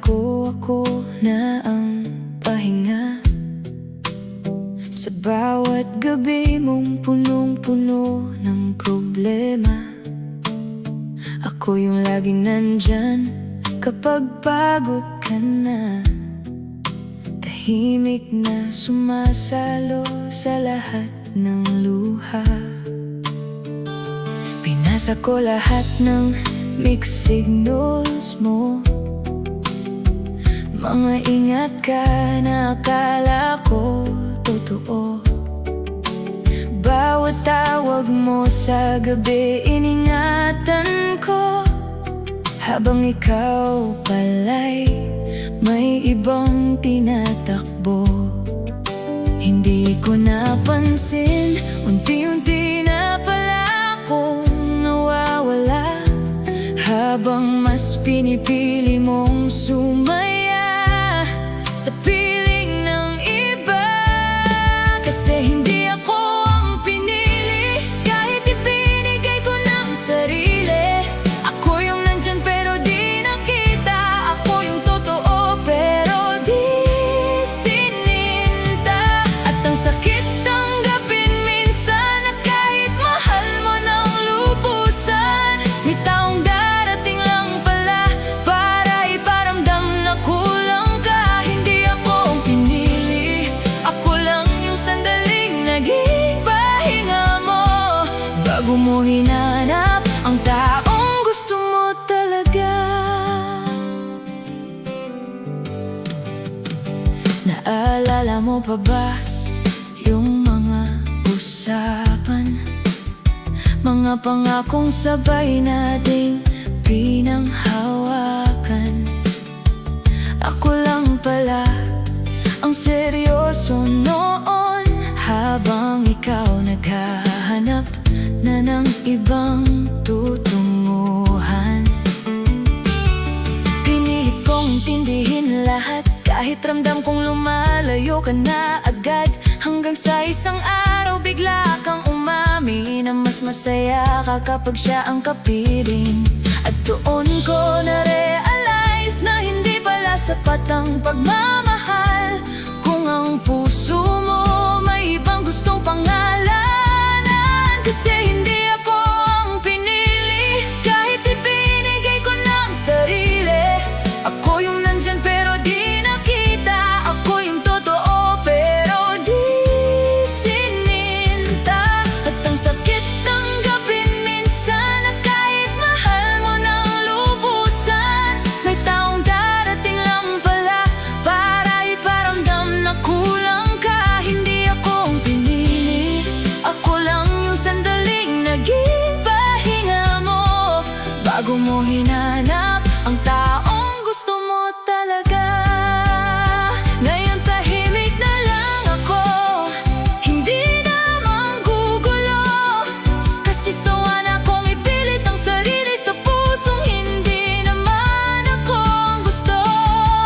ko ako na ang pahinga sa bawat gabi mong punong-puno ng problema. Ako yung laging nandyan kapag pagod ka na, tahimik na sumasalo sa lahat ng luha. Pinasa ko lahat ng mixed signals mo, mga ingat ka na akala ko totoo. Bawat tawag mo sa gabi iningatan ko, habang ikaw pala'y may ibang tinatakbo. Hindi ko napansin, unti-unti na pala akong nawawala, habang mas pinipili mong sumaya sa piling ng iba. Kasi hindi ako ang pinili, kahit ibinigay ko ng sarili. Ako yung nandyan pero di nakita, ako yung totoo pero di sininta. At ang sakit tanggapin minsan na kahit mahal mo ng lubusan, may taong darating lang pala para iparamdam na kulang ka. Hindi ako ang pinili, ako lang yung sandaling naging pahinga mo, bago mo hinanap ang taong gusto mo talaga. Naalala mo pa ba yung mga usapan, mga pangakong sabay nating pinanghawakan? Ako lang pala ang seryoso noon, habang ikaw naghahanap na ng ibang tutunguhan. Pinilit kong intindihin lahat, kahit ramdam kong lumalayo ka na agad, hanggang sa isang araw bigla kang umami na mas masaya ka kapag siya ang kapiling. At doon ko na-realize na hindi pala sapat ang pagmamahal kung ang puso mo may ibang gustong pangalanan. Kasi hindi ako ang pinili, kahit ibinigay ko ng sarili. Ako yung nandyan pero di nakita, ako yung totoo pero di sininta. At ang sakit tanggapin minsan na kahit mahal mo ng lubusan, may taong darating lang pala para iparamdam na kulang ka. Hindi ako ang pinili, ako lang yung sandaling naging pahinga mo, bago mo hinanap ang taong gusto mo talaga. Ngayon tahimik na lang ako, hindi na manggugulo, kasi sawa na kong ipilit ang sarili sa pusong hindi naman ako ang gusto.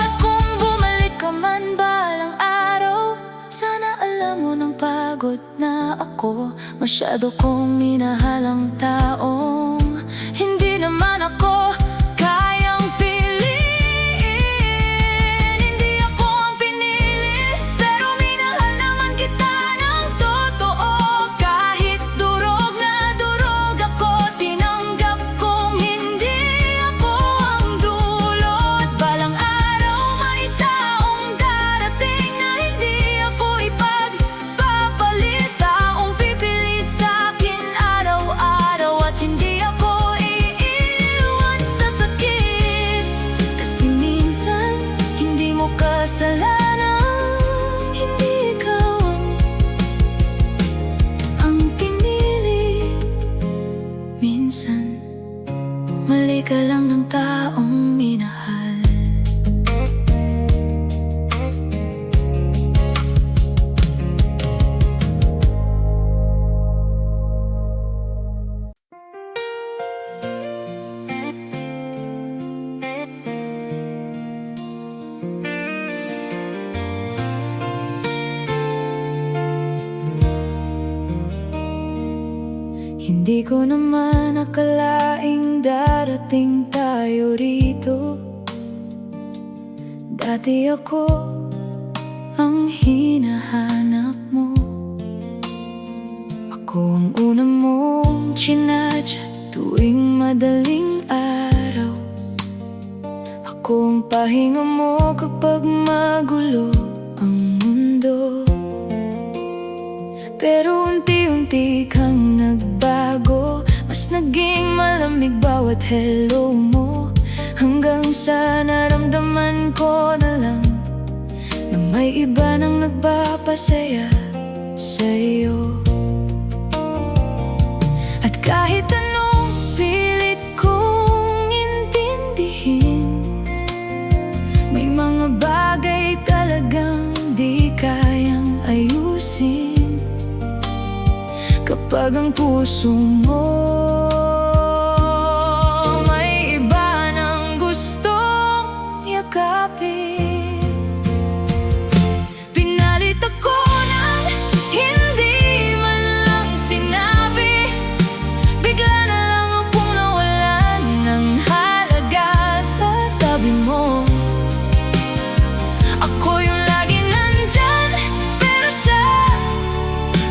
At kung bumalik ka man balang araw, sana alam mo ng pagod na ako. Masyado kong minahal ang taong hindi naman ako kayang piliin. Hindi ako ang pinili, pero minahal naman kita ng totoo. Kahit durog na durog ako, tinanggap kong hindi ako ang dulot. Balang araw may taong darating na hindi ako ipagpapalit, taong pipili sa'kin araw-araw, at hindi ako iiwan sa sakit. Kasi minsan hindi mo kasalanan, hindi ikaw ang pinili. Minsan mali ka lang ng taong minahal. Hindi ko naman akalaing darating tayo rito. Dati ako ang hinahanap mo, ako ang una mong chinachat tuwing madaling araw. Ako ang pahinga mo kapag magulo ang mundo. Pero unti-unti kang nagbago, mas naging malamig bawat hello mo, hanggang sa naramdaman ko na lang na may iba nang nagpapasaya sa'yo. At kahit anong pilit kong intindihin, may mga bagay talagang di kayang ayusin kapag ang puso mo may iba nang gustong yakapin. Pinalit ako ng hindi man lang sinabi, bigla na lang akong nawalan ng halaga sa tabi mo. Ako yung lagi nandyan, pero siya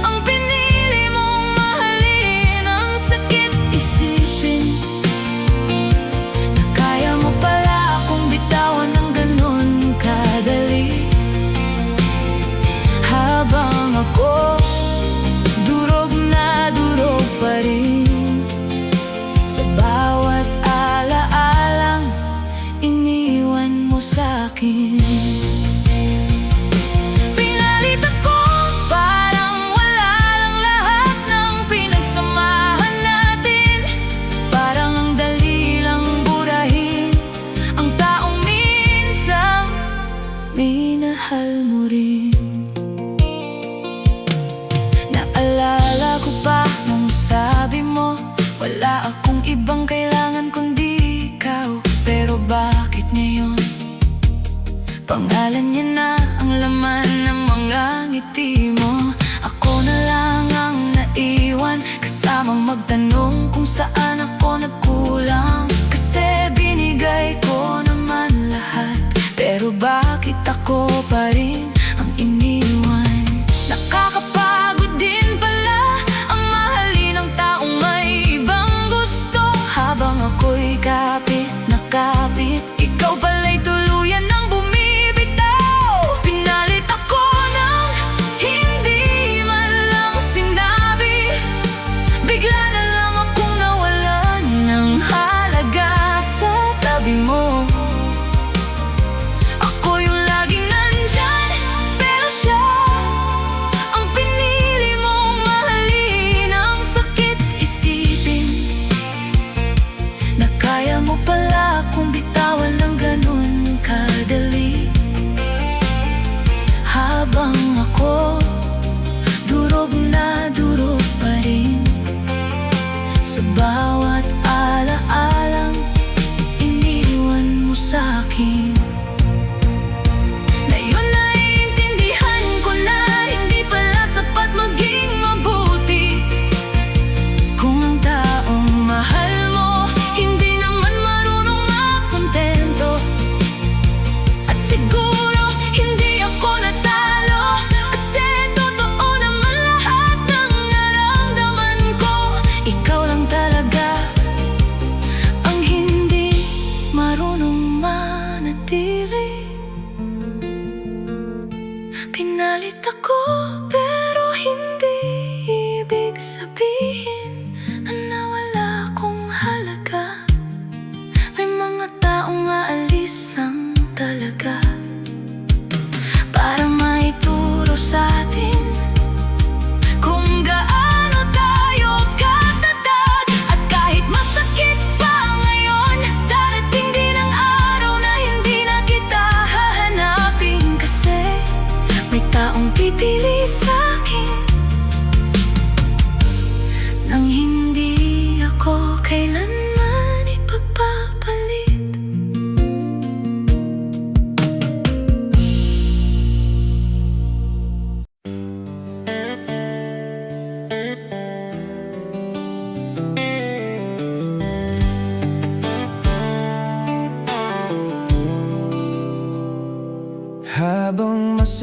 ang pinili mong mahalin. Ang sakit isipin na kaya mo pala akong bitawan ng ganon kadali, habang ako durog na durog pa rin sa bawat alaalang iniwan mo sa'kin. Pinalit ako parang wala lang lahat ng pinagsamahan natin, parang ang dali lang burahin ang taong minsang minahal mo rin. Naalala ko pa nung sabi mo wala akong ibang kailangan kundi ikaw. Pero bakit ngayon pangalan niya na ang laman ng mga ngiti mo? Ako na lang ang naiwan, kasamang magtanong kung saan ako nagkulang. Kasi binigay ko naman lahat, pero bakit ako pa rin ang iniwan? Nakakapagod din pala ang mahalin ng taong may ibang gusto, habang ako'y kapit na kapit, ikaw pala'y tuluyan ng bumibitaw. Pinalit ako ng hindi man lang sinabi, bigla na lang akong nawalan ng halaga sa tabi mo.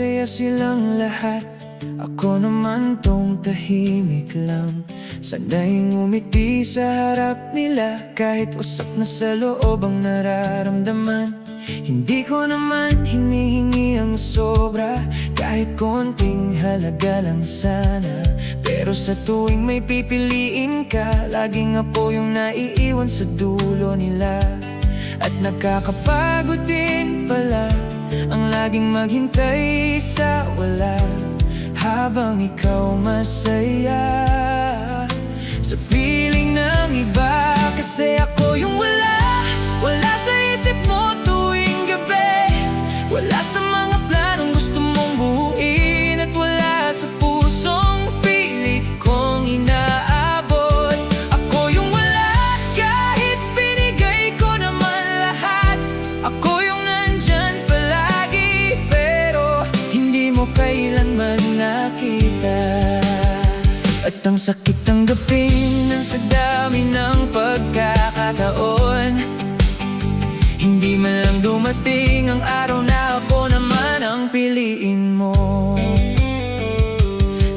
masaya silang lahat. Ako naman tong tahimik lang, sanay ngumiti sa harap nila. Kahit wasak na sa loob ang nararamdaman, hindi ko naman hinihingi ang sobra, kahit konting halaga lang sana. Pero sa tuwing may pipiliin ka, laging ako yung naiiwan sa dulo nila. At nakakapagod din pala ang laging maghintay sa wala, habang ikaw masaya sa piling ng iba. Kasi ako yung wala, wala sa isip mo tuwing gabi, wala sa mga planong gusto mong buuin, at wala sa pusong pilit kong inaabot. Ako yung wala kahit binigay ko naman lahat. Ako yung nandyan palagi, pero hindi mo kailanman nakita. At ang sakit tanggapin na sa dami ng pagkakataon, hindi man lang dumating ang araw na ako naman ang piliin mo.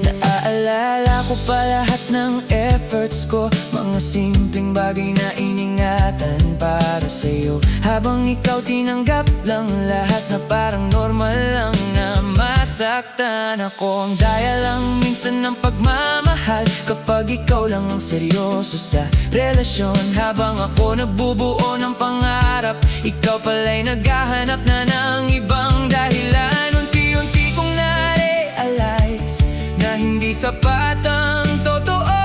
Naaalala ko pa lahat ng efforts ko, mga simpleng bagay na iningatan para sa'yo, habang ikaw tinanggap lang lahat na parang normal lang na masaktan ako. Ang daya lang minsan ng pagmamahal kapag ikaw lang ang seryoso sa relasyon. Habang ako nagbubuo ng pangarap, ikaw pala'y naghahanap na ng ibang dahilan. Unti-unti kong na-realize na hindi sapat ang totoo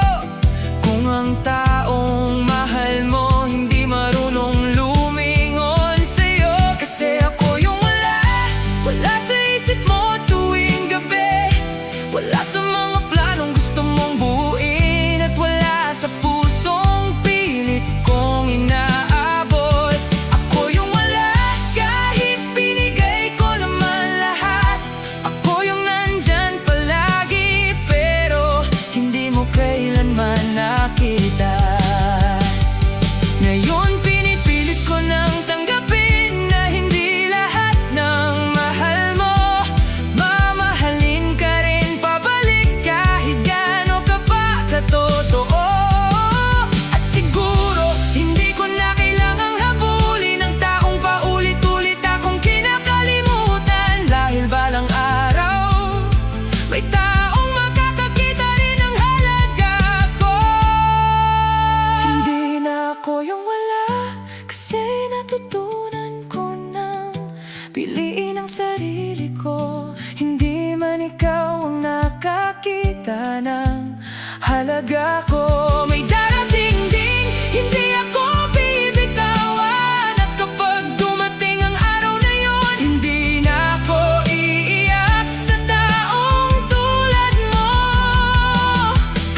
kung ang taong mahal mo hindi marunong lumingon sa'yo. Kasi ako yung wala, wala sa isip mo tuwing gabi, wala sa mga planong gusto mong buuin, at wala sa pusong pilit kong inaabot. Ako yung wala kahit binigay ko naman lahat. Ako yung nandyan palagi, pero hindi mo kailanman nakita. Ngayon pinipilit ko nang tanggapin na hindi lahat ng mahal mo mamahalin ka rin pabalik, kahit gaano ka pa katotoo. At siguro hindi ko na kailangang habulin ang taong paulit-ulit akong kinakalimutan, dahil balang araw may taong makakakita rin ng halaga ko. Hindi na ako yung wala, kasi natutunan ko nang piliin ang sarili ko. Hindi man ikaw ang nakakita ng halaga ko. May darating din, hindi ako bibitawan, at kapag dumating ang araw na yun, hindi na ako iiyak sa taong tulad mo.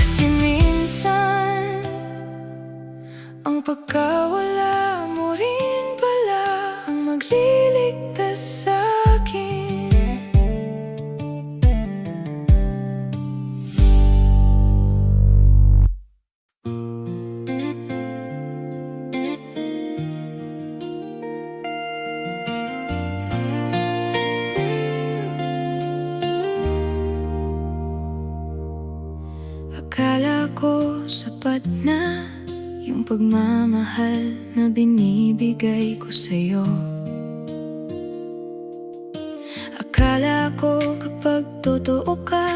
Kasi minsan ang pagkawala mo rin pala ang magliligtas sa'kin. Akala ko sapat na yung pagmamahal na binibigay ko sa'yo. Akala ko kapag totoo ka,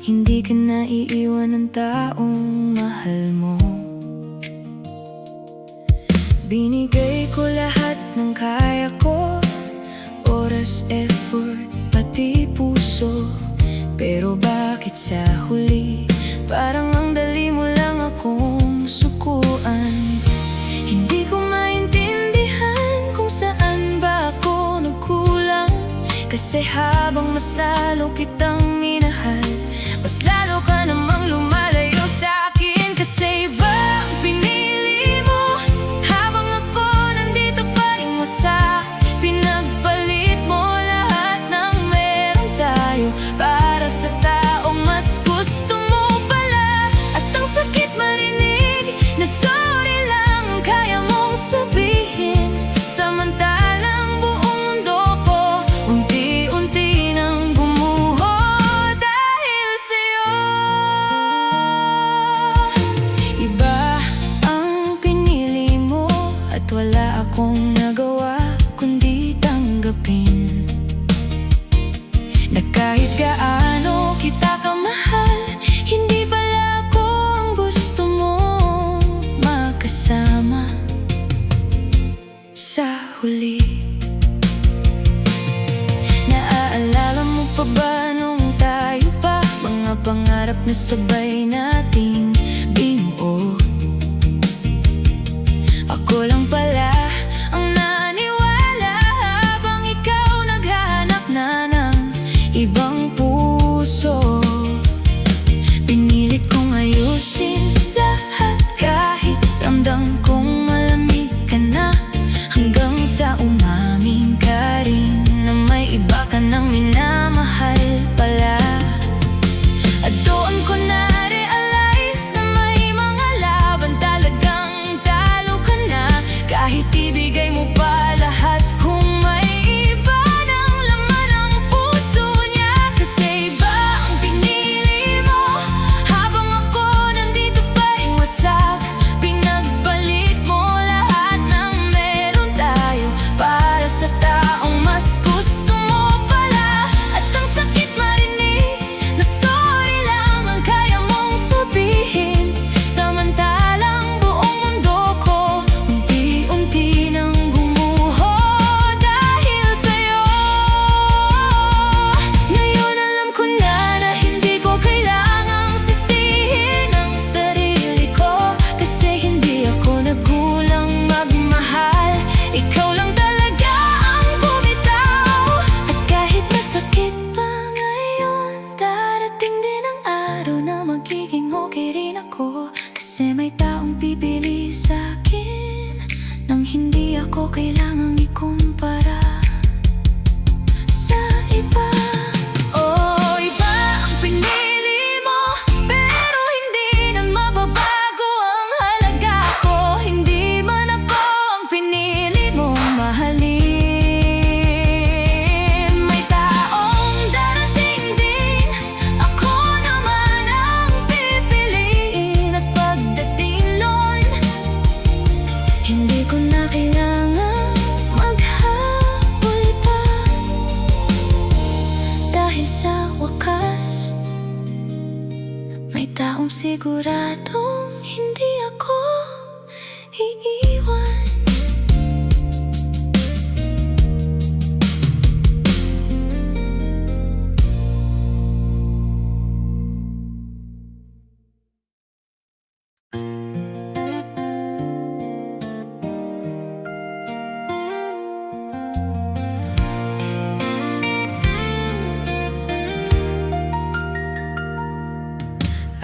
hindi ka naiiwan ng taong mahal mo. Binigay ko lahat ng kaya ko, oras, effort, pati puso. Pero bakit sa huli parang ang dali mo lang akong sukuan? Hindi ko maintindihan kung saan ba ako nagkulang, kasi habang mas lalo kitang minahal, mas lalo ka namang lumalayo sa akin. Kasi iba ang pinili mo, habang ako nandito pa rin wasa. Pinagpalit mo lahat ng meron tayo para sa taong mas gusto mo pala. At ang sakit marinig na sorry lang ang kaya mong sabihin, samantalang buong mundo ko unti-unti nang pa ba nung tayo pa? Mga pangarap na sabay nating binuo. Ako lang pala ang naniwala habang ikaw naghahanap na ng ibang puso. Pinilit kong ayusin lahat kahit ramdam kong malamig ka na, hanggang sa umamin ka rin na may iba ka nang minamahal pala. At doon ko na-realize na may mga laban talagang talo ka na, kahit ibigay mo pa lahat. Kung may iba ng laman ang puso niya, kasi iba ang pinili mo, habang ako nandito pa rin wasak. Pinagbalik mo lahat ng meron tayo para sa taong mas gusto mo pala. At ang sakit marinig na sorry lang ang kaya mong sabihin, samantalang buong mundo ko unti-unti nang gumuho dahil sa'yo. Ngayon alam ko na hindi ko kailangang sisihin ang sarili ko, kasi hindi ako nagkulang magmahal. Ikaw lang talaga ang bumitaw. At kahit masakit pa ngayon, darating din ang araw na magiging okay rin ako, kasi may taong pipili sa'kin nang hindi ako kailangang ikumpara sa iba. Oh, iba ang pinili mo, pero hindi na mababago ang halaga ko. Hindi man ako ang pinili mong mahalin. May taong darating din, ako naman ang pipiliin. At pagdating nun, hindi ko na kailangang maghabol pa, dahil sa wakas may taong siguradong hindi ako iiwan.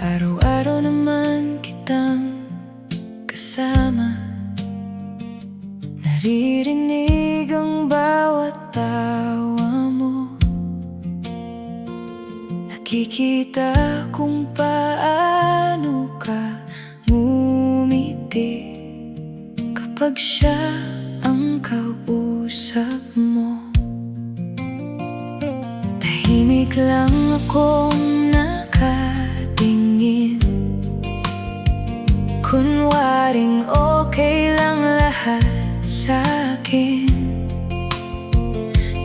Araw-araw naman kitang kasama, naririnig ang bawat tawa mo. Nakikita kung paano ka ngumiti kapag siya ang kausap mo. Tahimik lang akong nakatingin, kunwaring okay lang lahat sa'kin.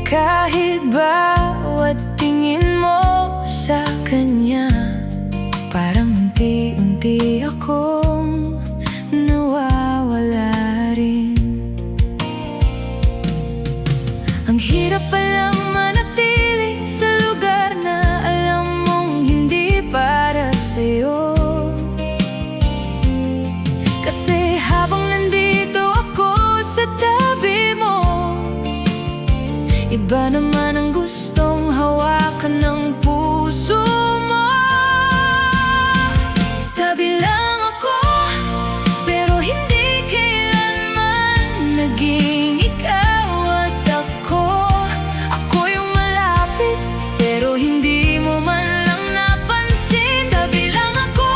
Kahit bawat tingin mo sa kanya, parang unti-unti akong nawawala rin. Ang hirap palang manatili sa lugar na alam mong hindi para sa'yo, kasi habang nandito ako sa tabi mo, iba naman ang gustong hawakan ng puso mo. Tabi lang ako, pero hindi kailanman naging ikaw at ako. Ako yung malapit, pero hindi mo man lang napansin. Tabi lang ako,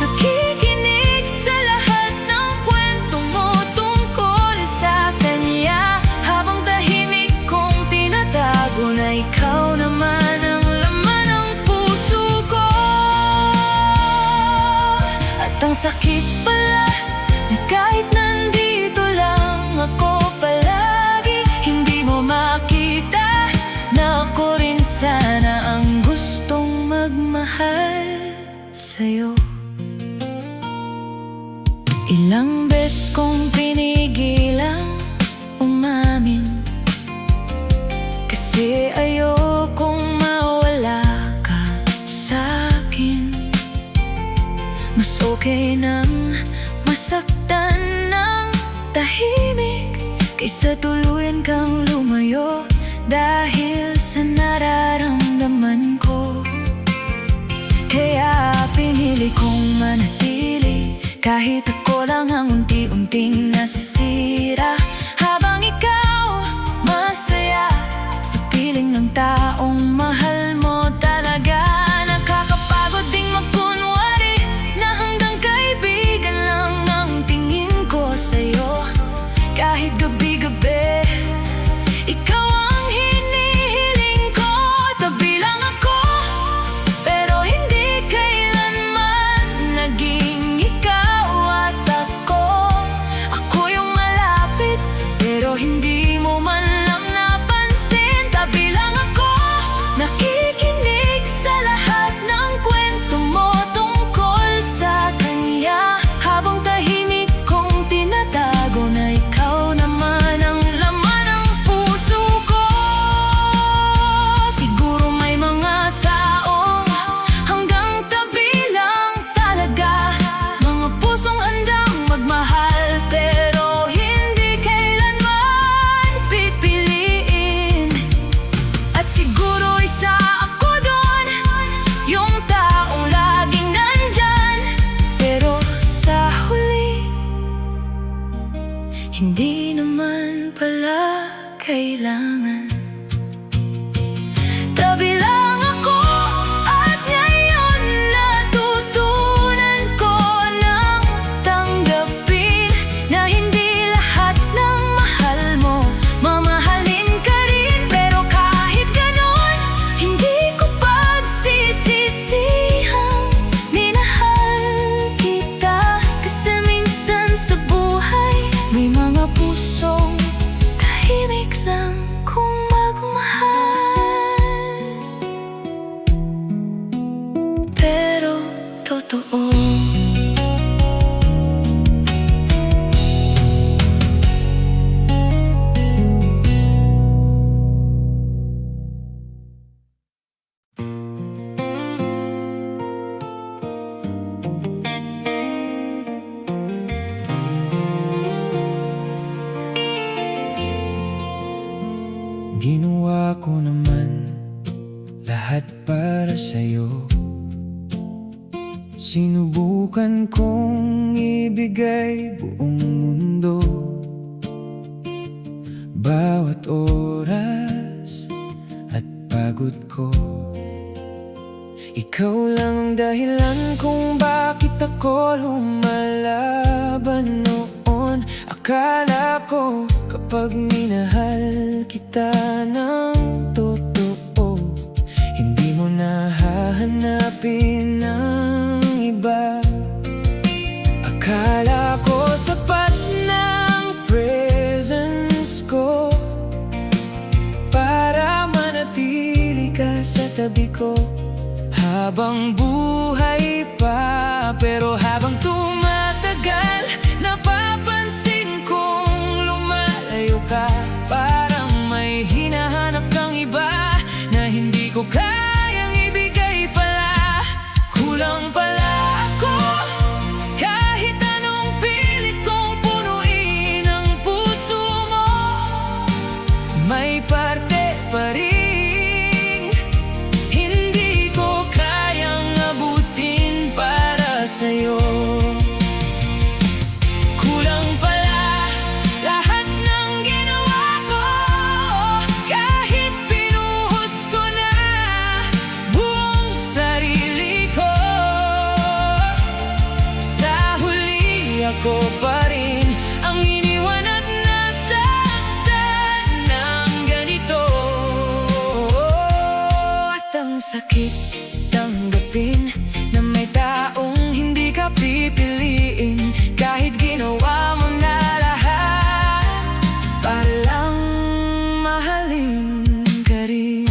nakikinig sa lahat ng kwento mo tungkol sa kanya, habang tahimik kong tinatago na ikaw naman ang laman ng puso ko. At ang sakit pala na kahit nandito lang ako palagi, hindi mo makita na ako rin sana ang gustong magmahal sa'yo. Ilang beses kong pinigilang umamin, kasi ayokong mawala okay nang masaktan ng tahimik kaysa tuluyan kang lumayo dahil sa nararamdaman ko. Kaya pinili kong manatili kahit ako lang ang unti-unting nasisira, habang ikaw masaya sa piling ng taong mahal mo talaga. Nakakapagod ding magkunwari na hanggang kaibigan lang ang tingin ko sa'yo. Kahit gabi-gabi ikaw ang hinihiling ko. Tabi lang ako, pero hindi kailanman naging ikaw at ako. Ako yung malapit, pero hindi mo man lang napansin. Tabi lang ako, nakikinig sa lahat ng kwento mo tungkol sa kanya, habang tahimik kong tinatago na ikaw naman ang laman ng puso ko. Siguro may mga taong hanggang tabi lang talaga, mga pusong handang magmahal pero hindi kailanman pipiliin. At siguro isa ako doon, yung taong laging nandyan, pero sa huli hindi naman pala kailangan. Tabi lang ako, at ngayon natutunan ko ng tanggapin na hindi lahat ng mahal mo mamahalin ka rin. Pero kahit ganon, hindi ko pagsisisihang minahal kita, kasi minsan sa buhay may mga pusong tahimik lang kung magmahal, pero totoo. Ginawa ko naman lahat para sa'yo. Sinubukan kong ibigay buong mundo, bawat oras at pagod ko. Ikaw lang ang dahilan kung bakit ako lumalaban noon. Akala ko kapag minahal kita ng totoo, hindi mo na hahanapin ng iba. Akala ko sapat ng presence ko para manatili ka sa tabi ko habang buhay pa. Pero habang tumatagal, napapansin kong lumalayo ka. Parang may hinahanap kang iba na hindi ko kayang ibigay pala. Kulang pala ako, kahit anong pilit kong punuin ang puso mo. May parte pa rin hindi ko kayang abutin para sa'yo. Kulang pala lahat ng ginawa ko, kahit pinuhos ko na buong sarili ko. Sa huli ako pa rin ang iniwan at nasaktan ng ganito. At ang sakit tanggapin na may taong hindi ka pipiliin, kahit ginawa mo na lahat para lang mahalin ka rin.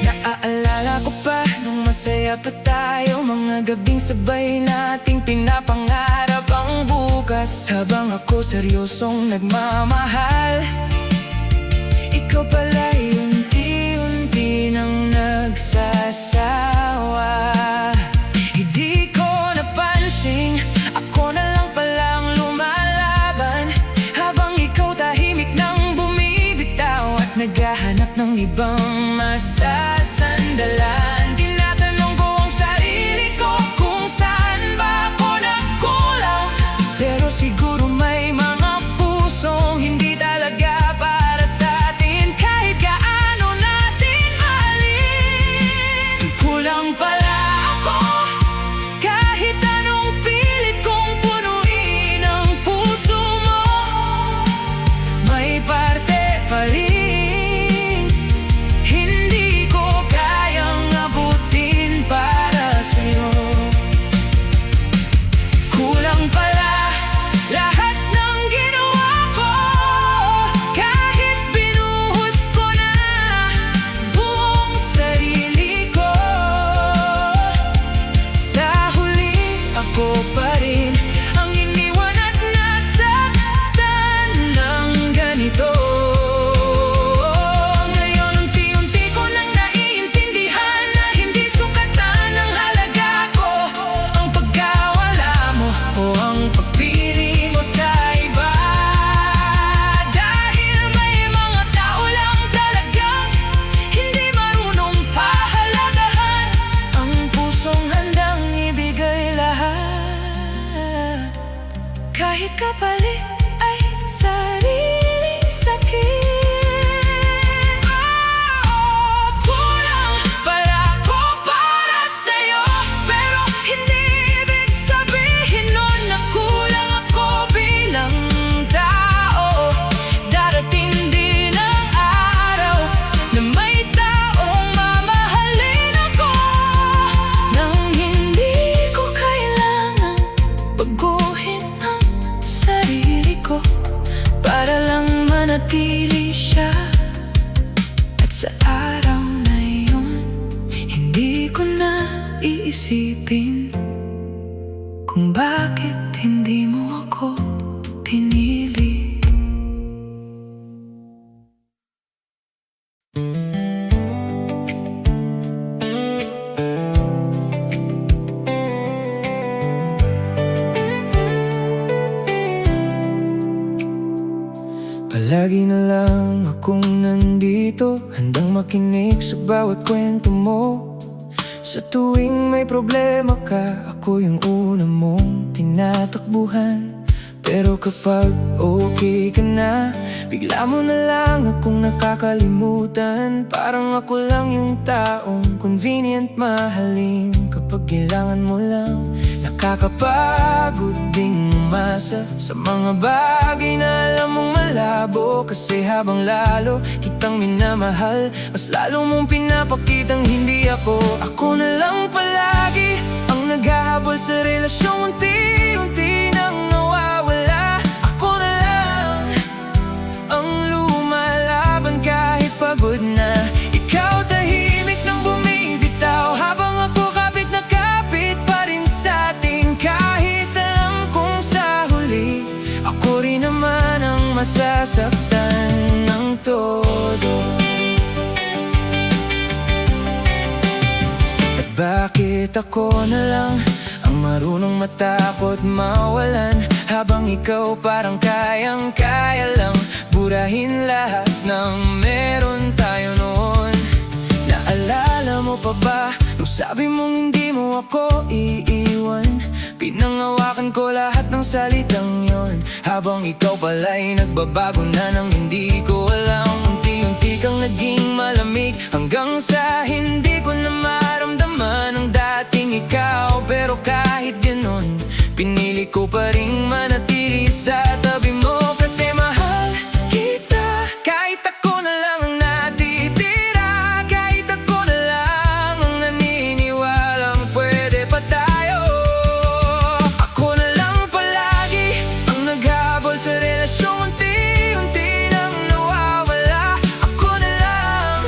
Naaalala ko pa nung masaya pa tayo, mga gabing sabay nating pinapangarap ang bukas. Habang ako seryosong nagmamahal, ikaw pala'y unti-unti nang nagsasawa. Hindi ng ibang masasandalan. Tinatanong ko ang sarili ko kung saan ba ako nagkulang, pero siguro may mga pusong hindi talaga para sa atin. Kahit gaano natin mahalin, kulang pala ako. Kahit anong pilit kong punuin ang puso mo, may parte pa rin hindi ko kayang abutin para sa'yo. Kulang pala lahat ng ginawa ko, kahit binuhos ko na buong sarili ko. Sa huli, ako pa rin ang iniwan at nasaktan ng ganito. Ngayon unti-unti ko nang naiintindihan na hindi sukatan ng halaga ko ang pagkawala mo o ang pagpili mo sa iba. Dahil may mga tao lang talagang hindi marunong pahalagahan ang pusong handang ibigay lahat, kahit kapalit ay sariling sakit. Kulang pala ako para sa'yo, pero hindi ibig sabihin nun na kulang ako bilang tao. Darating din ang araw na may taong mamahalin ako nang hindi ko kailangan baguhin ang sarili ko para lang manatili siya. At sa araw na yun, hindi ko na iisipin kung bakit hindi mo ako pinili. Palagi na lang akong nandito, handang makinig sa bawat kwento mo. Sa tuwing may problema ka, ako yung una mong tinatakbuhan. Pero kapag okay ka na, bigla mo na lang akong nakakalimutan. Parang ako lang yung taong convenient mahalin kapag kailangan mo lang. Nakakapagod ding umasa sa mga bagay na alam mong malabo, kasi habang lalo kitang minamahal, mas lalo mong pinapakitang hindi ako. Ako na lang palagi ang naghahabol sa relasyong unti-unti nang nawawala. Ako na lang ang lumalaban kahit pagod na. Ikaw tahimik nang bumibitaw, habang ako kapit na kapit pa rin sa atin. Kahit alam kong sa huli, ako rin naman ang masasaktan ng todo. At bakit ako na lang ang marunong matakot mawalan, habang ikaw parang kayang-kaya lang burahin lahat ng meron tayo noon. Naalala mo pa ba nung sabi mong hindi mo ako iiwan? Pinangawakan ko lahat ng salitang yon, habang ikaw pala'y nagbabago na nang hindi ko alam. Unti-unti kang naging malamig hanggang sa hindi ko na maramdaman ang dating ikaw. Pero kahit ganon, pinili ko pa ring manatili sa tabi mo, kasi mahal kita. Kahit ako na lang ang natitira, kahit ako na lang ang naniniwalang pwede pa tayo. Ako na lang palagi ang naghabol sa relasyong unti-unti nang nawawala. Ako na lang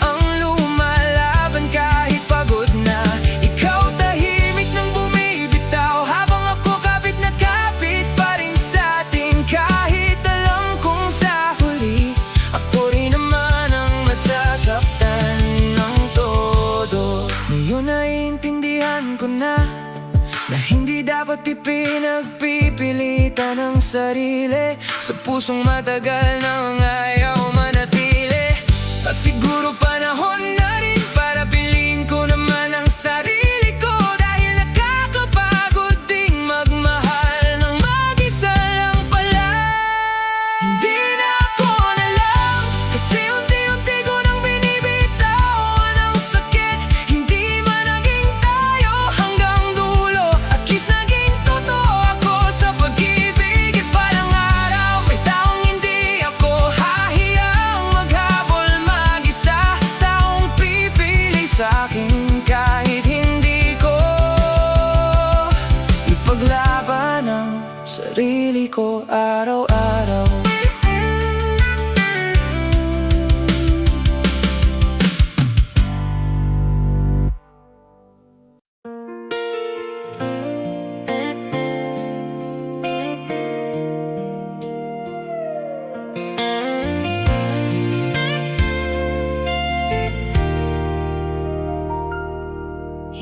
ang lumalaban kahit pagod na. Ikaw tahimik nang bumibitaw, habang ako kapit na kapit pa rin sa atin. Kahit alam kong sa huli, ako rin naman ang masasaktan ng todo. Ngayon naiintindihan ko na hindi dapat ipinagpipilitan ang sarili sa pusong matagal nang ayaw manatili.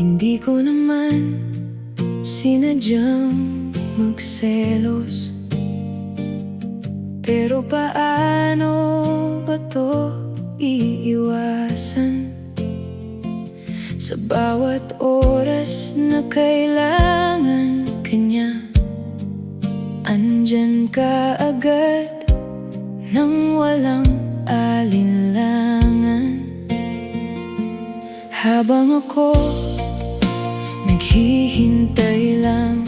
Hindi ko naman sinadyang magselos, pero paano ba to iiwasan? Sa bawat oras na kailangan kanya, andyan ka agad nang walang alinlangan. Habang ako naghihintay lang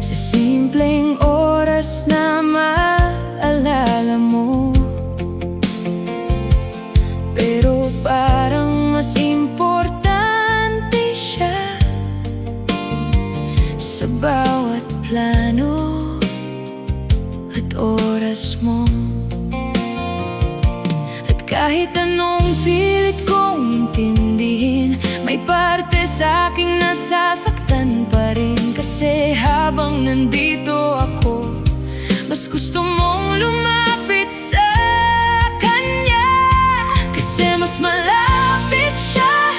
sa simpleng oras na maalala mo, pero parang mas importante siya sa bawat plano at oras mo. At kahit anong pilit kong intindihin, may parte sa aking nasasaktan pa rin. Kasi habang nandito ako, mas gusto mong lumapit sa kanya. Kasi mas malapit siya,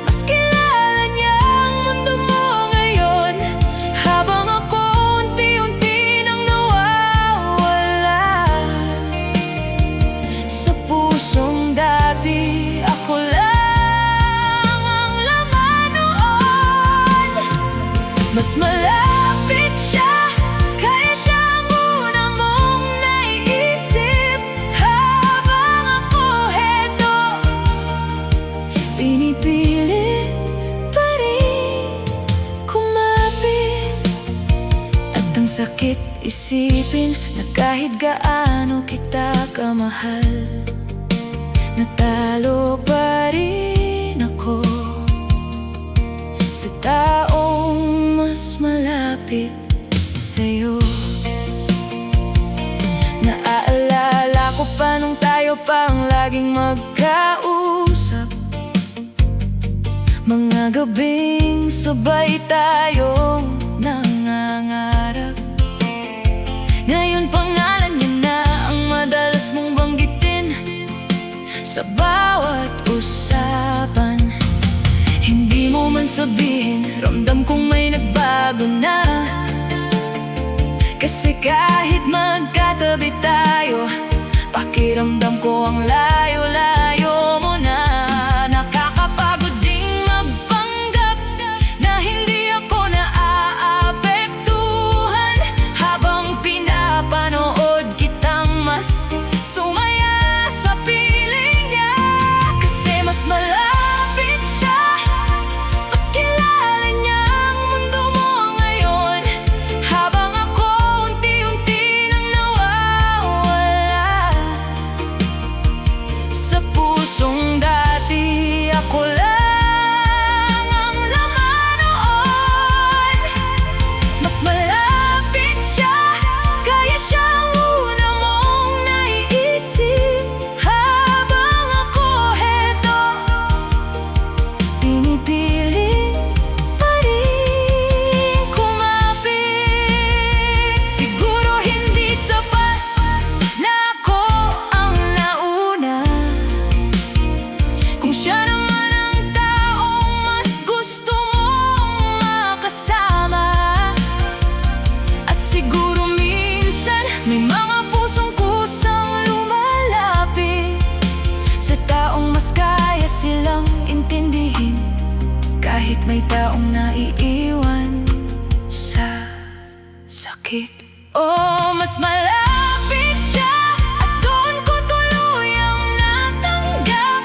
mas kilala niya ang mundo mo ngayon. Habang ako unti-unti nang nawawala sa pusong dati, ako lang ang laman noon. Mas malapit siya, kaya siya ang una mong naiisip. Habang ako heto, pinipilit pa rin kumapit. At ang sakit isipin na kahit gaano kita kamahal, natalo pa rin ako sa taong mas malapit sa'yo. Naaalala ko pa nung tayo pang laging magkausap, mga gabing sabay tayong nangangarap. Ngayon pangalan niya na ang madalas mong banggitin sa bawat usapan. Hindi mo man sabihin, ramdam kong may nagbago na. Kasi kahit magkatabi tayo, pakiramdam ko ang layo-layo mo na. Nakakapagod ding magpanggap na hindi ako naaapektuhan. Habang pinapanood kitang mas sumaya sa piling niya. Kasi mas malapit siya, mas kilala niya ang mundo mo ngayon. Habang ako unti-unti nang nawawala sa pusong dati, ako lang ang laman noon. Mas malapit siya, kaya siya ang una mong naiisip. Habang ako heto, pinipilit pa rin kumapit. Siguro hindi sapat na ako ang nauna, kung siya naman ang taong mas gusto mong makasama. At siguro minsan may mga pusong kusang lumalapit sa taong mas kaya silang intindihin, kahit may taong naiiwan sa sakit. Oh, mas malapit siya, at doon ko tuluyang natanggap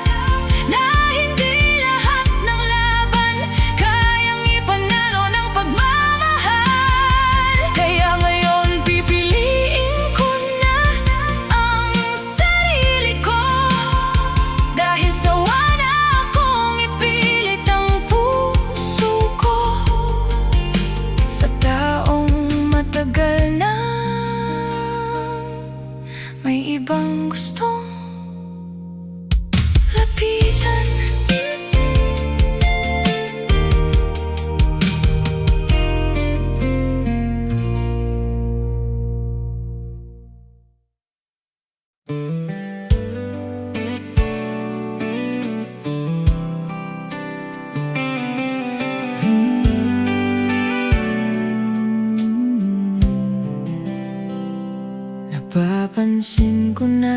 na hindi lahat ng laban kayang ipanalo ng pagmamahal. Kaya ngayon pipiliin ko na ang sarili ko, dahil sawa na akong ipilit ang puso ko sa taong matagal na may ibang gustong lapitan. Napapansin ko na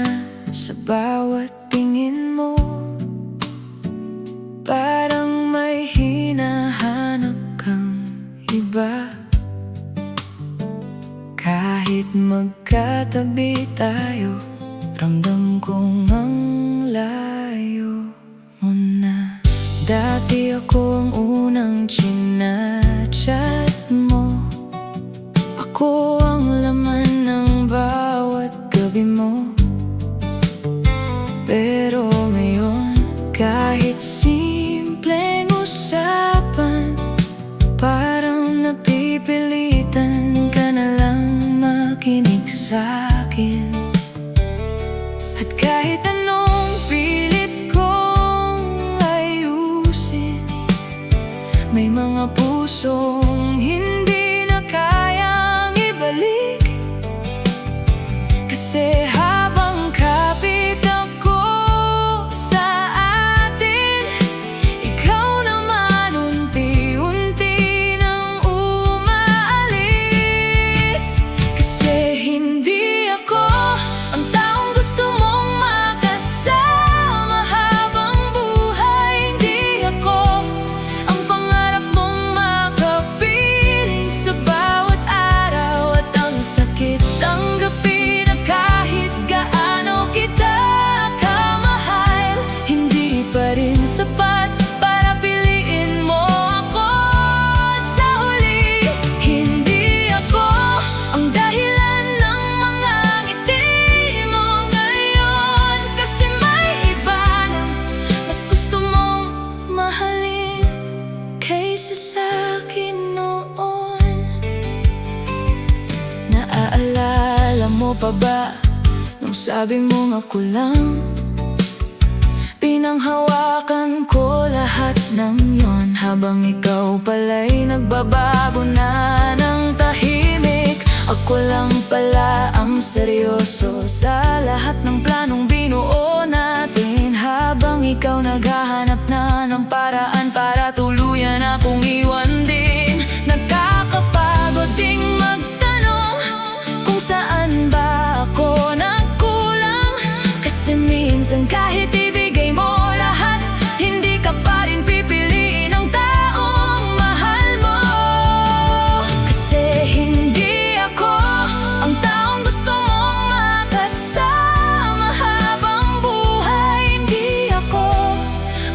sa bawat tingin mo, parang may hinahanap kang iba. Kahit magkatabi tayo, ramdam kong ang layo mo na. Dati ako ang unang chinachat mo, ako ang laman ng bawat gabi mo. Pero ngayon, kahit simpleng usapan, parang napipilitan ka na lang makinig sa'kin. At kahit anong pilit kong ayusin, may mga pusong hindi na kayang ibalik. Kasi habang kapit ako sa atin, ikaw naman unti-unti nang umaalis. Kasi hindi ako ang taong gusto mong makasama habang buhay. Hindi ako ang pangarap mong makapiling sa bawat araw. At ang sakit tanggapin na kahit gaano kita kamahal, hindi pa rin sapat para piliin mo ako sa huli. Hindi ako ang dahilan ng mga ngiti mo ngayon, kasi may iba na mas gusto mong mahalin kaysa sa'kin noon. Naaalala mo pa ba nung sabi mong ako lang? Pinanghawakan ko lahat ng yon, habang ikaw pala'y nagbabago na ng tahimik. Ako lang pala ang seryoso sa lahat ng planong binuo natin, habang ikaw naghahanap na ng paraan para tuluyan akong iwan din. Nakakapagod ding magtanong kung saan ba ako nagkulang, kasi minsan kahit ibigay mo lahat, hindi ka pa rin pipiliin ang taong mahal mo. Kasi hindi ako ang taong gusto mong makasama habang buhay. Hindi ako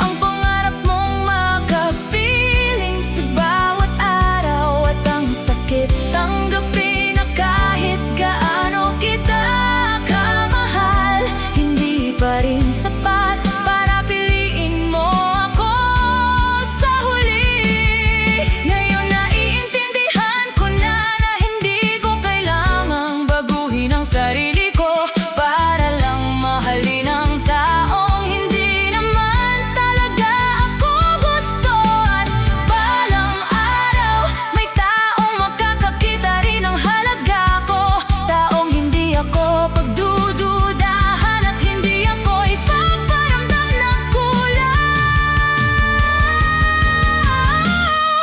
ang pangarap mong makapiling sa bawat araw. At ang sakit tanggapin na kahit gaano kita kamahal, hindi pa rin sapat para piliin mo ako sa huli. Ngayon naiintindihan ko na hindi ko kailangang baguhin ang sarili ko para lang mahalin ang taong hindi naman talaga ako gusto. At balang araw, may taong makakakita rin ng halaga ko, taong hindi ako pagdududahan at hindi ako ipaparamdam ng kulang.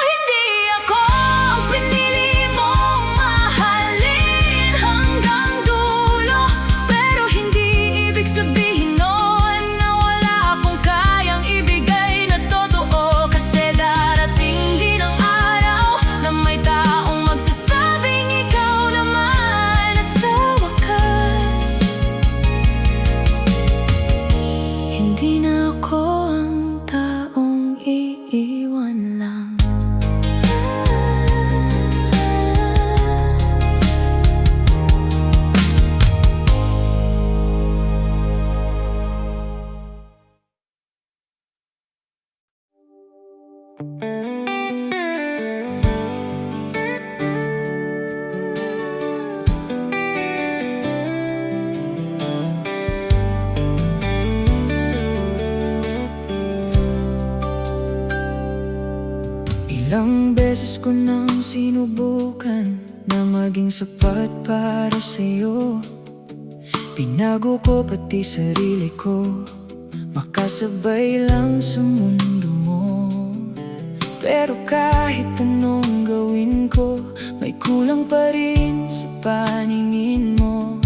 Hindi ako ang pinili mong mahalin hanggang dulo, pero hindi ibig sabihin noon na wala akong kayang ibigay na totoo. Kasi darating din ang araw na may taong magsasabing ikaw naman. At sa wakas, hindi na ako ang taong iiwan lang. Ilang beses ko nang sinubukan na maging sapat para sa'yo. Binago ko pati sarili ko, makasabay lang sa mundo mo. Pero kahit anong gawin ko, may kulang pa rin sa paningin mo.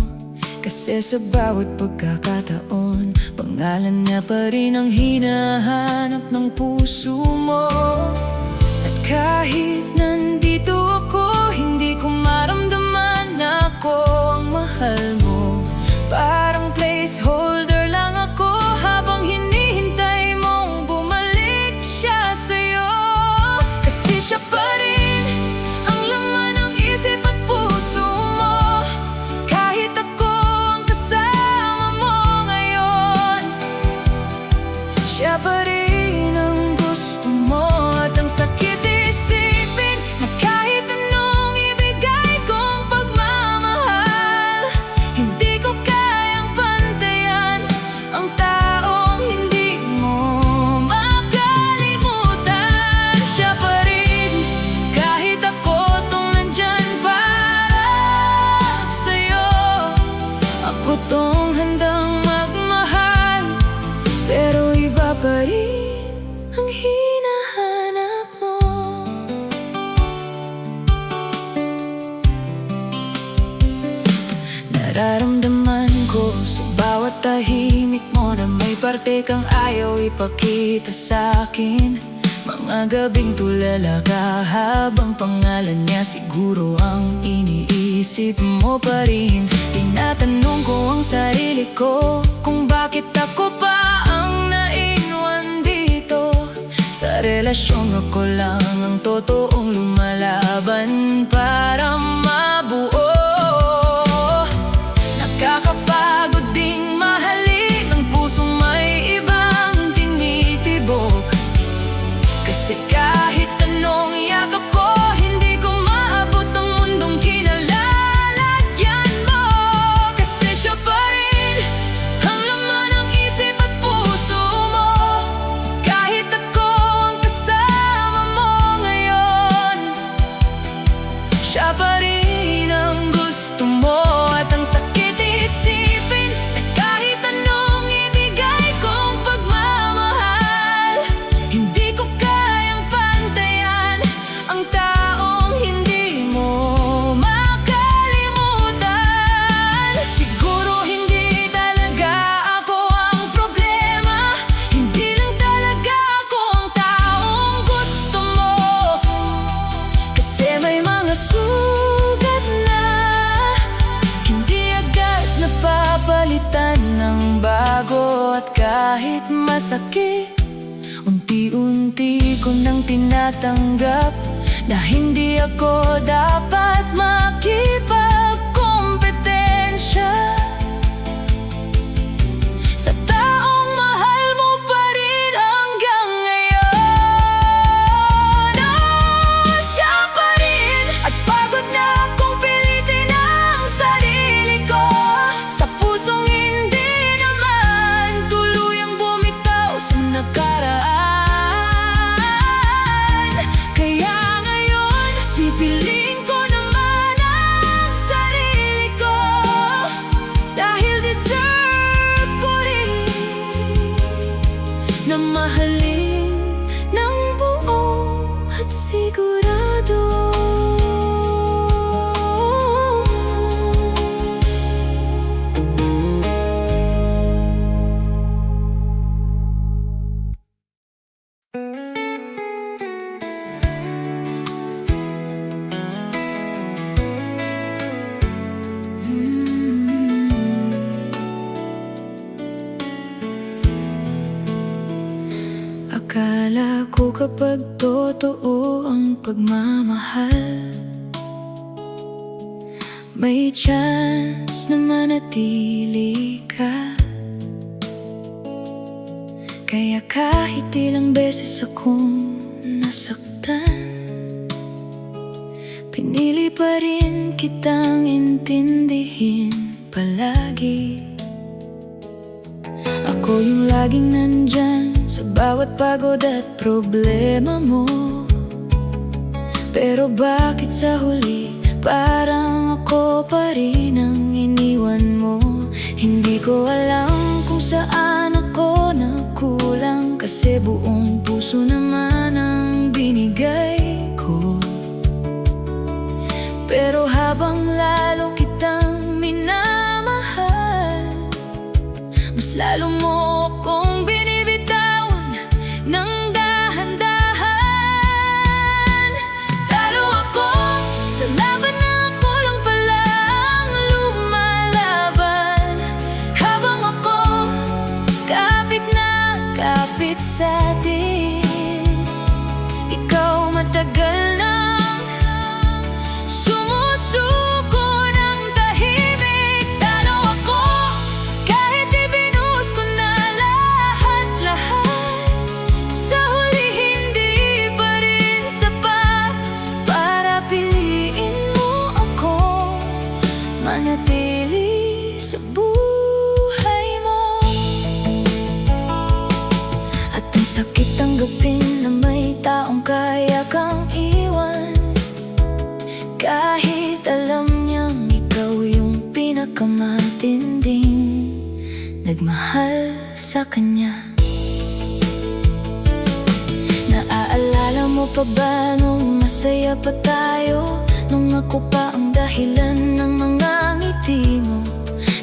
Kasi sa bawat pagkakataon, pangalan niya pa rin ang hinahanap ng puso mo. At kahit nandito ako, hindi ko maramdaman na ako ang mahal mo. Parang placeholder lang ako habang hinihintay mong bumalik siya sa'yo. Kasi siya pa rin ang laman ng isip at puso mo. Kahit ako ang kasama mo ngayon, siya pa rin ang gusto mo. At ang sakit isipin na kahit anong ibigay kong pagmamahal, hindi ko kayang pantayan ang taong hindi mo makalimutan. Siya pa rin kahit ako tong nandyan para sa'yo. Ako tong handang magmahal, pero iba pa rin ang hinahanap mo. Nararamdaman ko sa bawat tahimik mo na may parte kang ayaw ipakita sa'kin. Mga gabing tulala ka habang pangalan niya siguro ang iniisip mo pa rin. Tinatanong ko ang sarili ko kung bakit ako pa ang naiwan dito. Sa relasyon ako lang ang totoong lumalaban para mabuo. Nakakapagod ding mahalin ang pusong may ibang tinitibok. Kasi kahit anong yakap ko, hindi ko maabot ang mundong kinalalagyan mo. Kasi siya pa rin ang laman ng isip at puso mo. Kahit ako ang kasama mo ngayon, siya pa rin ang gusto mo. At ang sakit isipin na kahit anong ibigay kong pagmamahal, hindi ko kayang pantayan ang taong hindi mo makalimutan. Siguro hindi talaga ako ang problema, hindi lang talaga ako ang taong gusto mo. Kasi may mga sugat na hindi agad napapalitan ng bago. At kahit masakit, unti-unti ko nang tinatanggap na hindi ako dapat makipagkompetensya sa taong mahal mo pa rin hanggang ngayon. Oh, siya pa rin at pagod na akong pilitin ang sarili ko sa pusong hindi naman tuluyang bumitaw sa nakaraan. Kaya ngayon, pipiliin ko naman ang sarili ko, dahil deserve ko rin na mahalin ng buo at sigurado. Akala ko kapag totoo ang pagmamahal, may chance na manatili ka. Kaya kahit ilang beses akong nasaktan, pinili pa rin kitang intindihin palagi. Ako yung laging nandyan sa bawat pagod at problema mo. Pero bakit sa huli parang ako pa rin ang iniwan mo? Hindi ko alam kung saan ako nagkulang, kasi buong puso naman ang binigay ko. Pero habang lalo kitang minamahal, Mas lalo mo akong binibitawan ng dahan-dahan. Talo ako sa laban na ako lang pala ang lumalaban. Habang ako kapit na kapit sa'tin, ikaw matagal nang sumusuko ng tahimik. Talo ako kahit ibinuhos ko na lahat-lahat. Sa huli hindi pa rin sapat para piliin mo ako manatili sa buhay mo. At ang sakit tanggapin na may taong kaya kang iwan, kahit alam niyang ikaw yung pinakamatinding nagmahal sa kanya. Naaalala mo pa ba nung masaya pa tayo? Nung ako pa ang dahilan ng mga ngiti mo.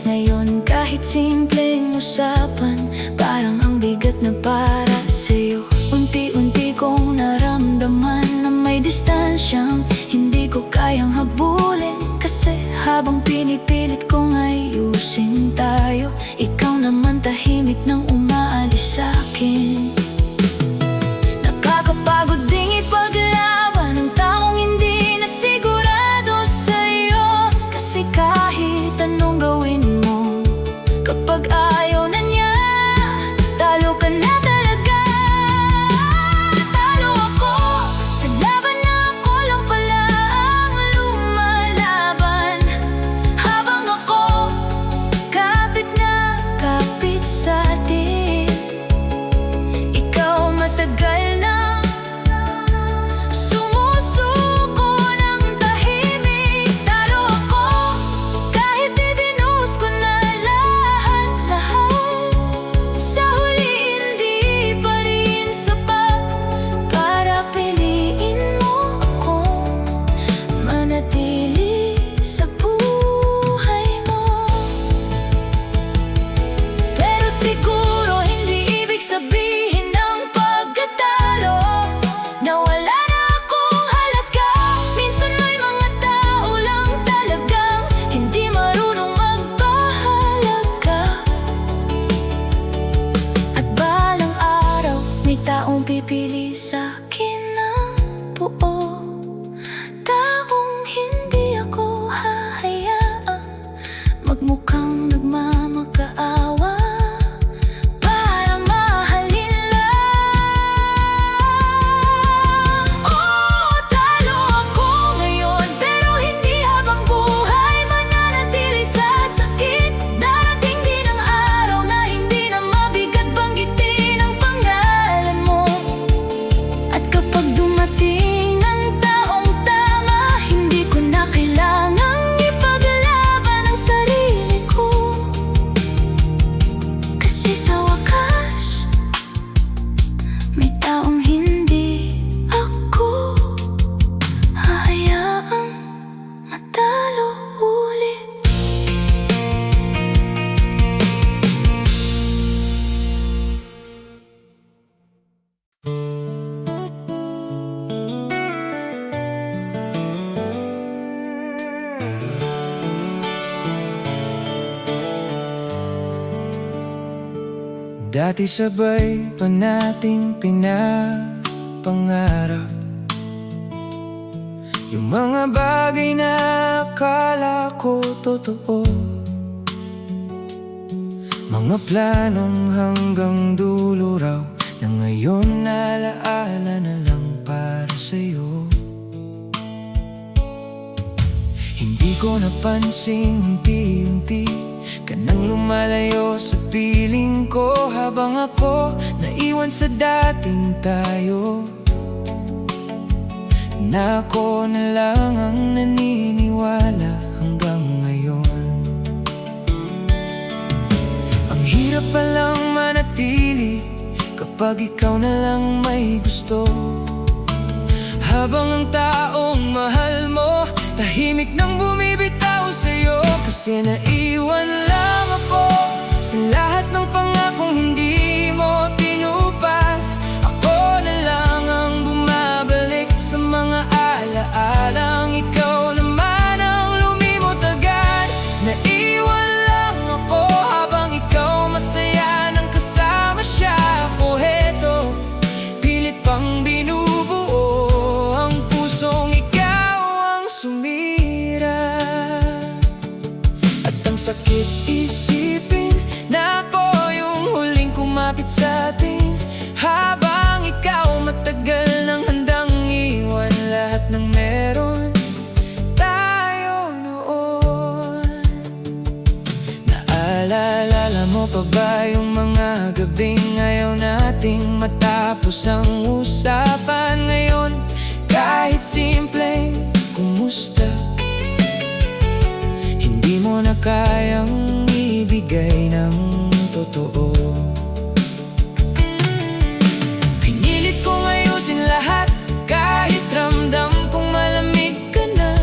Ngayon kahit simpleng usapan, parang ang bigat na para sa'yo. Unti-unti kong naramdaman na may distansyang hindi ko kayang habulin. Kasi habang pinipilit kong ayusin tayo, ikaw naman tahimik nang umaalis sa'kin. Nakakapagod ding ipaglaban ang taong hindi na sigurado sa'yo. Kasi kahit anong gawin mo, kapag ayaw na niya, talo ka na talaga. Talo ako sa laban na ako lang pala ang lumalaban. Habang ako kapit na kapit sa'tin, ikaw matagal na sumusuko ng tahimik. Talo ako kahit ibinuhos ko na lahat-lahat. Sa huli hindi pa rin sapat para piliin mo akong manatili sa buhay mo. Pero siguro hindi ibig sabihin ng pagkatalo na wala na akong halaga. Minsan may mga tao lang talagang hindi marunong magpahalaga. At balang araw may taong pipili sa'kin ng buo, taong hindi ako hahayaang magmukhang nagmamakaawa para mahalin lang. Oo, talo ako ngayon, pero hindi habang buhay mananatili sa sakit. Darating din ang araw na hindi na mabigat banggitin ang pangalan mo. At kapag dumating ang taong tama, hindi ko na kailangang ipaglaban ang sarili ko. Kasi sa wakas, may taong hindi ako hahayaang matalo ulit. Dati sabay pa nating pinapangarap yung mga bagay na akala ko totoo, mga planong hanggang dulo raw na ngayon alaala na lang para sa'yo. Hindi ko napansin unti-unti ka nang lumalayo sa piling ko, habang ako naiwan sa dating tayo. Na ako na lang ang naniniwala hanggang ngayon. Ang hirap palang manatili kapag ikaw na lang may gusto, habang ang taong mahal mo tahimik nang bumibitaw sa'yo. Kasi naiwan lang ako sa lahat ng bakit sa atin? Habang ikaw matagal nang handang iwan lahat ng meron tayo noon. Naalala mo pa ba yung mga gabing ayaw nating matapos ang usapan? Ngayon kahit simpleng kumusta, hindi mo na kayang ibigay ng totoo. Pinilit kong ayusin lahat kahit ramdam kong malamig ka na,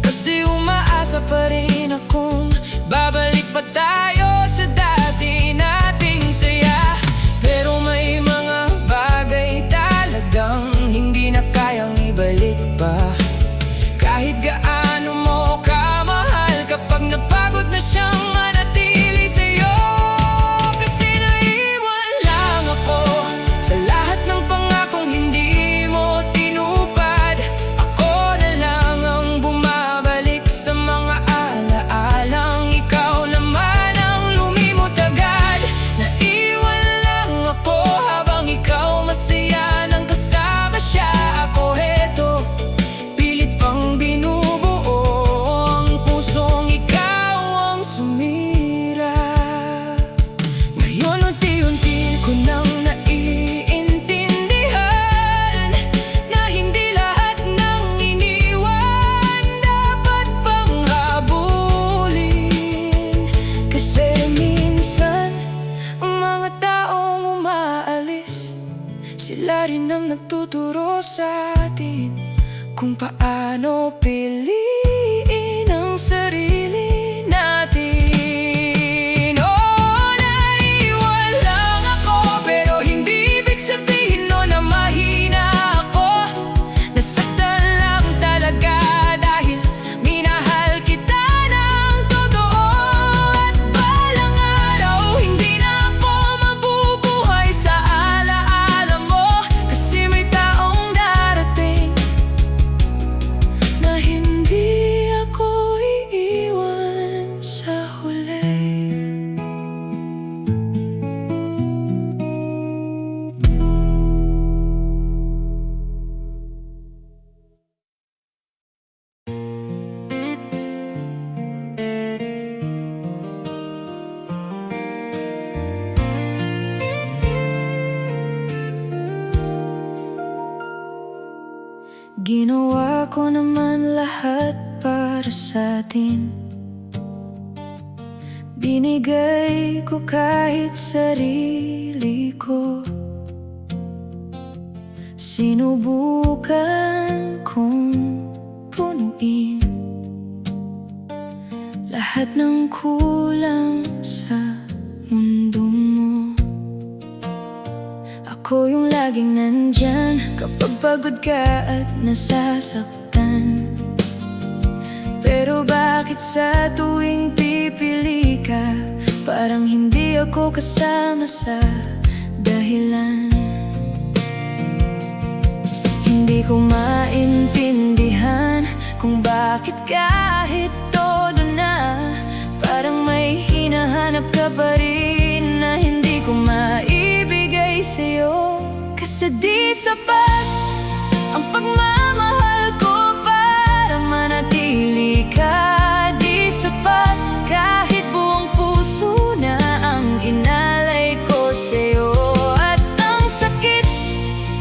kasi umaasa pa rin akong babalik pa tayo sa dati nating saya. Pero may mga bagay talagang hindi na kayang ibalik pa. Kahit gaano mo kamahal, kapag napagod na siyang manatili sa'yo. Kasi naiwan lang ako sa lahat ng pangakong hindi mo tinupad. Ako na lang ang bumabalik sa mga alaalang ikaw naman ang lumimot agad. Naiwan lang ako habang ikaw masaya nang kasama siya. Ako heto, pilit pang binubuo ang pusong ikaw ang sumira. Ngayon unti-unti ko nang naiintindihan na hindi lahat ng iniwan dapat pang habulin. Kasi minsan ang mga taong umaalis, sila rin ang nagtuturo sa atin kung paano piliin ang sarili natin. Oh, naiwan lang ako, pero hindi ibig sabihin no na mahina ako. Nasaktan lang talaga dahil minahal kita ng totoo. At balang araw, hindi na ako mabubuhay sa alaala mo, kasi may taong darating na hindi ako iiwan sa huli. Ginawa ko naman lahat para sa atin. Binigay ko kahit sarili ko. Sinubukan kong punuin lahat ng kulang sa mundo mo. Ako yung laging nandyan kapag pagod ka at nasasaktan. Pero bakit sa tuwing pipili ka, parang hindi ako kasama sa dahilan? Hindi ko maintindihan kung bakit kahit todo na, parang may hinahanap ka pa rin na hindi ko maibigay sa'yo. Kasi di sapat ang pagmamahal ko para manatili ka. Di sapat kahit buong puso na ang inalay ko sa'yo. At ang sakit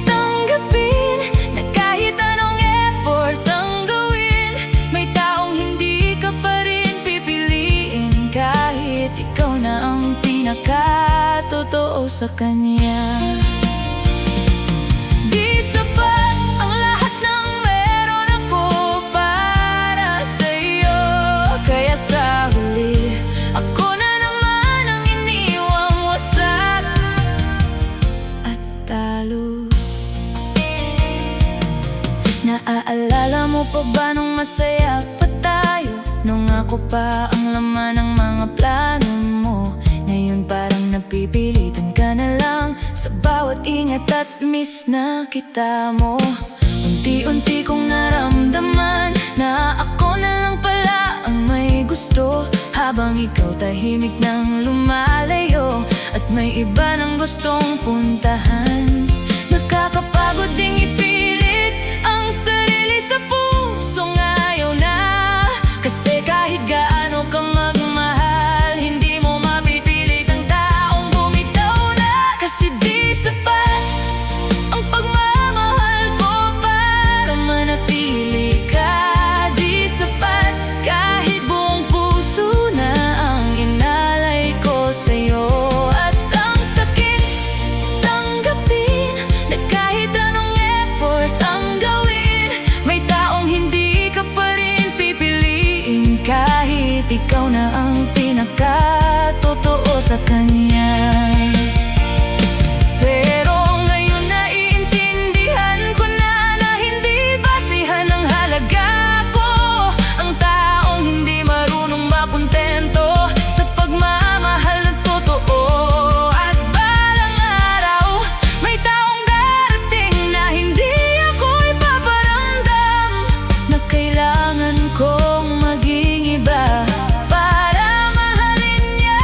tanggapin na kahit anong effort ang gawin, may taong hindi ka pa rin pipiliin, kahit ikaw na ang pinakatotoo sa kanya. Di sapat ang lahat ng meron ako para sa'yo, kaya sa huli ako na naman ang iniwang wasak at talo. Naaalala mo pa ba nung masaya pa tayo? Nung ako pa ang laman ng mga plano mo. Ngayon parang napipilitan ka na lang sa bawat ingat at miss na kita mo. Unti-unti kong naramdaman na ako na lang pala ang may gusto, habang ikaw tahimik nang lumalayo. At may may iba nang gustong puntahan. Nakakapagod ding ipilit ang sarili sa pusong ayaw na. Kasi kahit gaano ka magmahal, hindi mo mapipilit ang taong bumitaw na. Kasi di sapat ang pagmamahal ko para manatili ka. Di sapat kahit buong puso na ang inalay ko sa'yo. At ang sakit tanggapin na kahit anong effort ang gawin, may taong hindi ka pa rin pipiliin kahit ikaw na ang pinakatotoo sa kanya. Pero ngayon naiintindihan ko na hindi basihan ng halaga ko ang taong hindi marunong makontento sa pagmamahal na totoo. At balang araw, may taong darating na hindi ako ipaparamdam na kailangan kong maging iba para mahalin niya.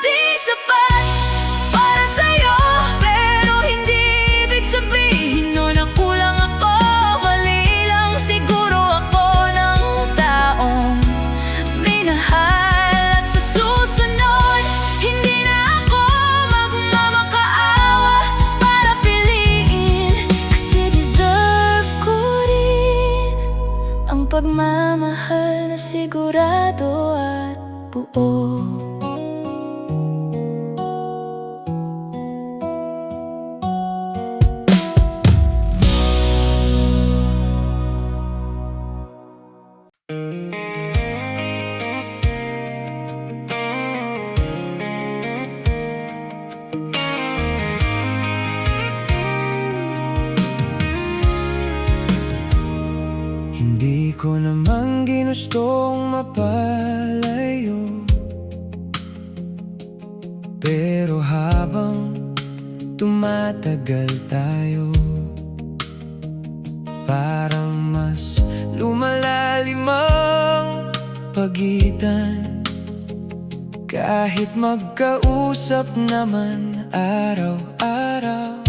Di sapat para sa'yo, pero hindi ibig sabihin nun na kulang ako. Mali lang siguro ako ng taong minahal. At sa susunod, hindi na ako magmamakaawa para piliin. Kasi deserve ko rin ang pagmamahal na sigurado at buo. Hindi ko naman ginustong mapalayo, pero habang tumatagal tayo, parang mas lumalalim ang pagitan. Kahit magkausap naman araw-araw,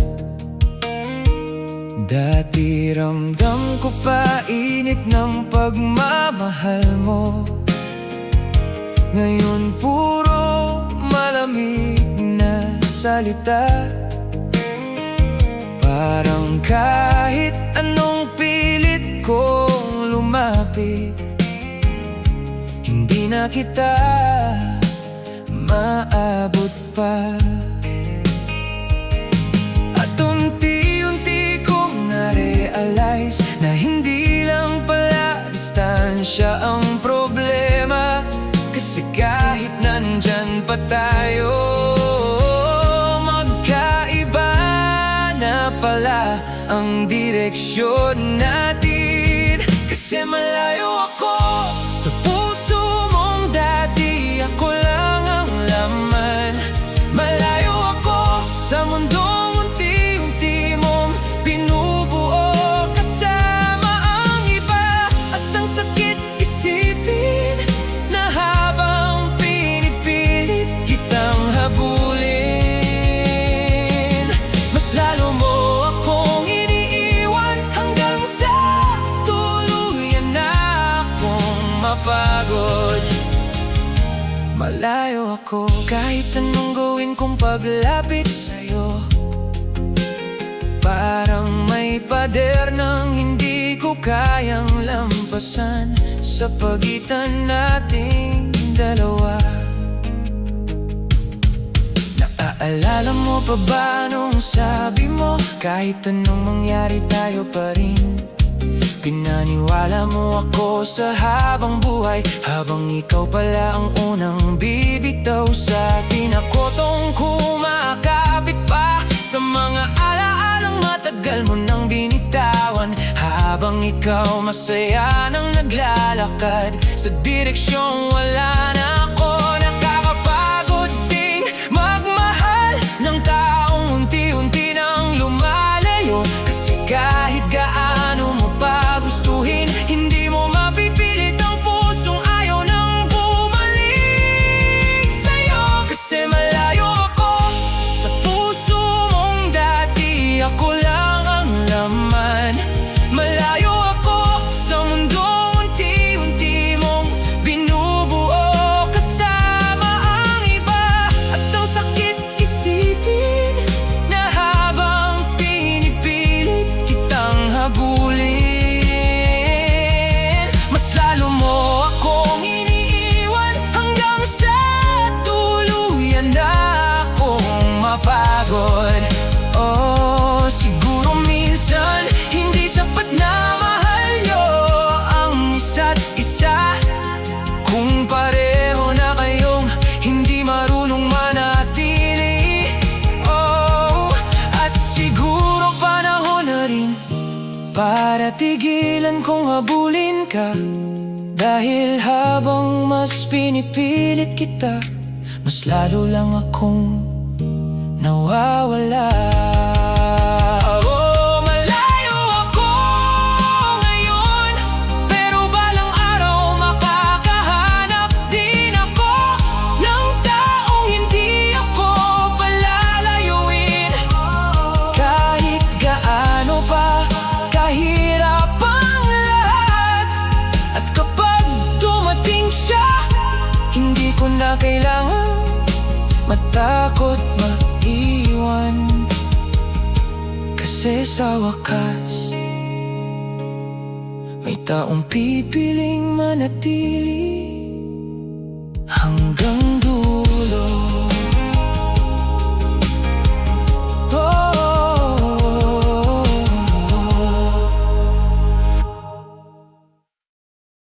dati ramdam ko pa init ng pagmamahal mo. Ngayon puro malamig na salita. Parang kahit anong pilit kong lumapit, hindi na kita maabot pa. At unti-unti kong na-realize na hindi lang pala distansya ang problema. Kasi kahit nandyan pa tayo, magkaiba na pala ang direksyon natin. Kasi malayo ako sa puso mong dati, ako lang ang laman. Malayo ako sa mundong unti-unti mong binubuo kasama ang iba. At ang sakit isipin na habang pinipilit kitang habulin, mas lalo mo akong iniiwan hanggang sa tuluyan na akong mapagod. Malayo ako kahit anong gawin kong paglapit sa'yo. Parang may pader nang hindi ko kayang lampasan sa pagitan nating dalawa. Naaalala mo pa ba nung sabi mo kahit anong mangyari tayo pa rin? Pinaniwala mo ako sa habang buhay, habang ikaw pala ang unang bibitaw sa atin. Ako tong kumakapit pa sa mga alaalang matagal mo nang binitawan, habang ikaw masaya nang naglalakad sa direksyong wala na ako. Nakakapagod ding magmahal ng taong unti-unti nang lumalayo. Kasi kahit gaano mo pa gustuhin, hindi mo mapipilit ang pusong ayaw nang bumalik. Sana tigilan kong habulin ka, dahil habang mas pinipilit kita, mas lalo lang akong nawawala. Oh, malayo ako ngayon, pero balang araw makakahanap din ako ng taong hindi ako palalayuin. Kahit gaano pa kahirap ang lahat, at kapag dumating siya, hindi ko na kailangan matakot maiwan. Kasi sa wakas, may taong pipiling manatili hanggang dulo.